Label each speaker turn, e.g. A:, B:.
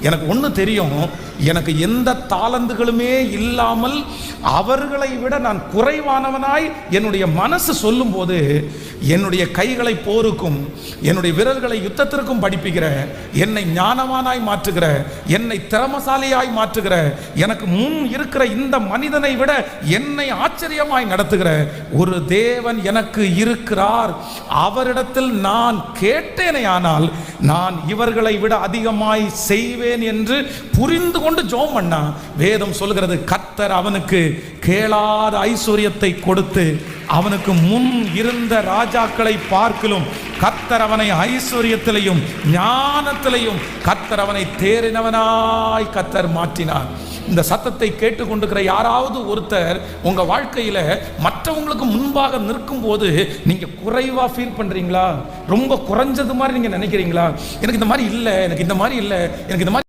A: எனக்கு ஒன்று தெரியும், எனக்கு எந்த தாளந்துகளுமே இல்லாமல் அவர்களை விட நான் குறைவானவனாய் என்னுடைய மனசு சொல்லும்போது, என்னுடைய கைகளை போருக்கும் என்னுடைய விரல்களை யுத்தத்திற்கும் படிப்புகிற, என்னை ஞானவானாய் மாற்றுகிற, என்னை திறமசாலியாய் மாற்றுகிற, எனக்கு முன் இருக்கிற இந்த மனிதனை விட என்னை ஆச்சரியமாய் நடத்துகிற ஒரு தேவன் எனக்கு இருக்கிறார். அவரிடத்தில் நான் கேட்டேனே ஆனால் நான் இவர்களை விட அதிகமாய் செய்வேன் என்று புரிந்து கொண்டு ஜெபம் பண்ணா, வேதம் சொல்கிறது, கர்த்தர் அவனுக்கு கேளாத ஐஸ்வர்யத்தை கொடுத்து அவனுக்கு முன் இருந்த ராஜாக்களை பார்க்கிலும் கர்த்தர் அவனை ஐஸ்வர்யத்திலையும் ஞானத்திலையும் கர்த்தர் அவனை தேறினவனாய் கர்த்தர் மாற்றினார். இந்த சத்தத்தை கேட்டுக்கொண்டிருக்கிற யாராவது ஒருத்தர் உங்க வாழ்க்கையில மற்றவங்களுக்கு முன்பாக நிற்கும் போது நீங்க குறைவா ஃபீல் பண்றீங்களா? ரொம்ப குறைஞ்சது மாதிரி நீங்க நினைக்கிறீங்களா? எனக்கு இந்த மாதிரி இல்லை, எனக்கு இந்த மாதிரி இல்லை, எனக்கு இந்த மாதிரி